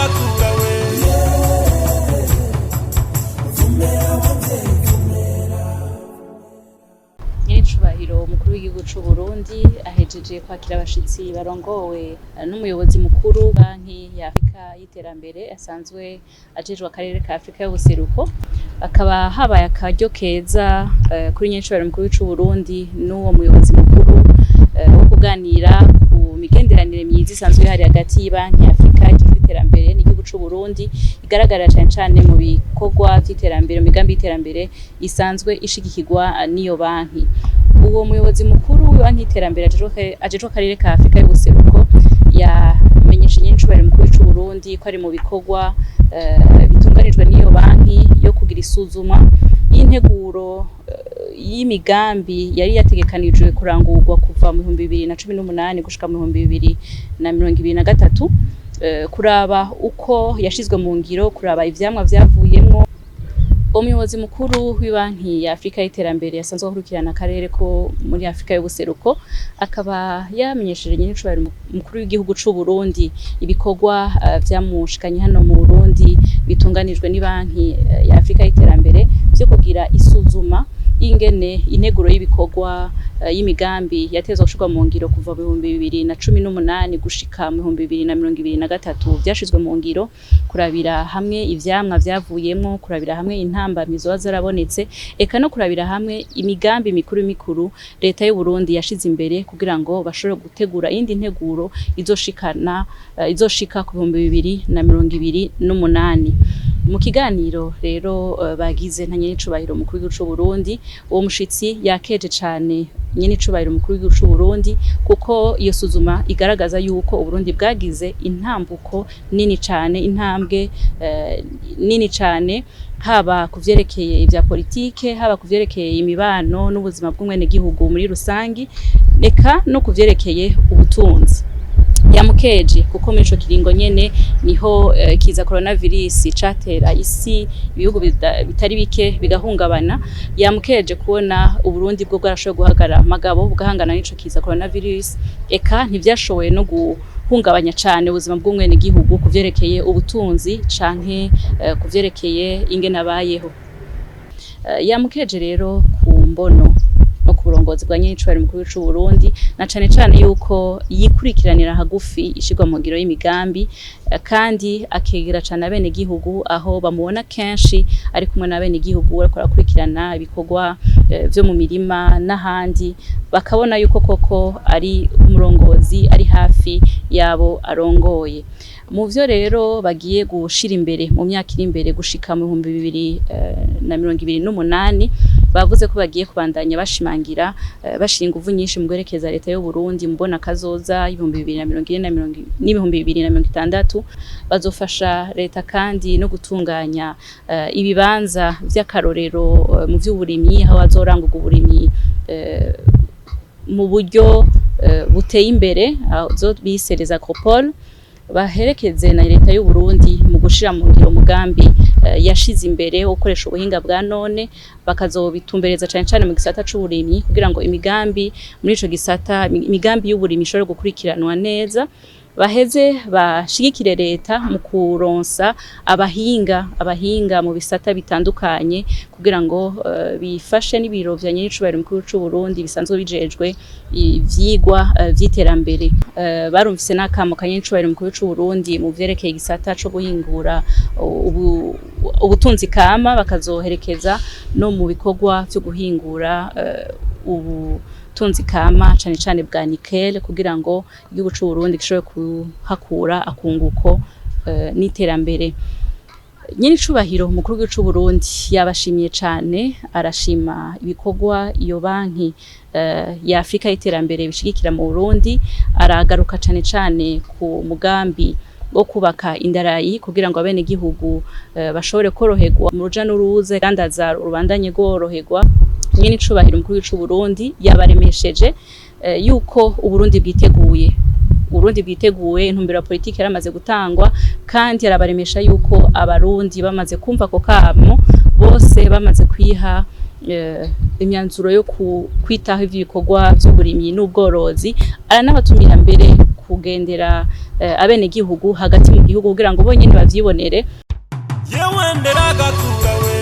Nderagakura we Nyiricubahiro umukuru w'igihugu c'u Burundi ahejeje kwakira abashitsi barongowe n'umuyobozi mukuru banki ya Afrika y'iterambere asanzwe ajejwe akarere ka Afrika y'ubuseruko, akaba habaye akaryo keza kuri nyiricubahiro umukuru w'igihugu c'u Burundi n'uwo muyobozi mukuru wo kuganira ku migenderanire myiza isanzwe ihari hagati y'Ibanki ya Afrika y'iterambere n'igihugu c'u Burundi, igaragara cane mu bikorwa vy'iterambere, migambi y'iterambere isanzwe ishigikirwa n'iyo banki. Uwo muyobozi mukuru w'Ibanki y'iterambere ajejwe akarere ka Afrika y'ubuseruko yamenyesheje nyiricubahiro umukuru w'igihugu c'u Burundi ko ari mu bikorwa bitunganijwe n'iyo banki yo kugira isuzuma y'integuro y'imigambi yari yategekanijwe kurangurwa kuva mu 2018 gushika mu 2023, kuraba uko yashizwe mu ngiro, kuraba ivyamwa vyavuyemwo. Umuyobozi mukuru w'Ibanki ya Afrika y'iterambere yasanzwe akurikirana akarere ko muri Afrika y'ubuseruko, akaba yamenyesheje nyiricubahiro umukuru w'igihugu c'u Burundi ibikorwa vyamushikanye hano mu Burundi bitunganijwe n'Ibanki ya Afrika y'iterambere vyo kugira isuzuma ingene integuro y'ibikorwa y'imigambi yatezwe gushirwa mu ngiro kuva mu 2018 gushika mu 2023 vyashizwe mu ngiro, kurabira hamwe ivyamwa vyavuyemwo, kurabira hamwe intambamizo zarabonetse, eka no kurabira hamwe imigambi mikuru leta y'u Burundi yashize imbere kugira ngo bashobore gutegura indi nteguro izoshika ku 2028. Mu kiganiro rero bagize nta nyiricubahiro umukuru w'igihugu c'u Burundi, uwo mushitsi yakeje cane nyiricubahiro umukuru w'igihugu c'u Burundi kuko iyo suzuma igaragaza yuko Uburundi bwagize intambuko nini cane, intambwe nini cane, haba kuvyerekeye ivya politike, haba kuvyerekeye imibano n'ubuzima bw'umwene gihugu muri rusangi, eka no kuvyerekeye ubutunzi. Yamukeje kuko muri ico kiringo nyene niho kiza coronavirus catera isi ibihugu bitari bike bigahungabana. Yamukeje kubona Uburundi bwo bwarashoboye guhagarara magabo bugahangana n'ico kiza coronavirus, eka ntivyashoboye no guhungabanya cane ubuzima bw'umwene gihugu kuvyerekeye ubutunzi canke kuvyerekeye ingene abayeho. Yamukeje rero ku mbono no kurongozi bwa nyiricubahiro umukuru w'igihugu c'u Burundi, na cane yuko yikurikiranira hagufi ishirwa mu ngiro y'imigambi, kandi akegera cane abene gihugu aho bamubona kenshi ari kumwe n'abene gihugu ariko arakurikirana ibikorwa vyo mu mirima n'ahandi, bakabona yuko koko ari umurongozi ari hafi yabo arongoye. Mu vyo rero bagiye gushira imbere mu myaka iri imbere gushika mu 2028, bavuze ko bagiye kubandanya bashimangira bashinga inguvu nyinshi mu gwerekeza leta y'u Burundi mbona kazoza 2040 bazofasha leta kandi no gutunganya ibibanza vy'akarorero mu vy'uburimyi, aho bazorangurwa uburimyi mu buryo buteye imbere, zo bisereza agropole, baherekeze na leta y'u Burundi mu gushira mu ngiro umugambi yashize imbere wo gukoresha ubuhinga bwa none, bakazobitumbereza cane mu gisata c'uburimyi kugira ngo imigambi muri ico gisata, imigambi y'uburimyi ishobore gukurikiranwa neza, baheze bashigikire leta mu kuronsa abahinga mu bisata bitandukanye kugira ngo bifashe n'ibiro vya nyiricubahiro umukuru c'u Burundi bisanzwe bijejwe ivyigwa vy'iterambere. Barumvise n'akamo ka nyiricubahiro umukuru c'u Burundi mu vyerekeye igisata co guhingura ubutunzi kama, bakazoherekeza no mu bikorwa vyo guhingura ubutunzi kama cane bwa nickel kugira ngo igihugu c'u Burundi gishobore kuhakura akunguko n'iterambere. Nyiricubahiro umukuru w'igihugu c'u Burundi yabashimiye cane, arashima ibikorwa iyo banki ya Afrika y'iterambere bishigikira mu Burundi, aragaruka cane ku mugambi wo kubaka indarayi kugira ngo abene gihugu bashobore koroherwa mu ruja n'uruze kandi rubandanye rworoherwa. Nyiricubahiro umukuru w'igihugu c'u Burundi yabaremesheje yuko Uburundi bwiteguye intumbero ya politiki yaramaze gutangwa, kandi arabaremesha yuko abarundi bamaze kumva ko kamo, bose bamaze kwiha imyanzuro yo kwitaho ibikorwa by'uburimyi n'ubworozi, aranabatumira mbere kugendera abenegihugu hagati mu gihugu kugira ngo bonyene bavyibonere. Yewe Nderagakura we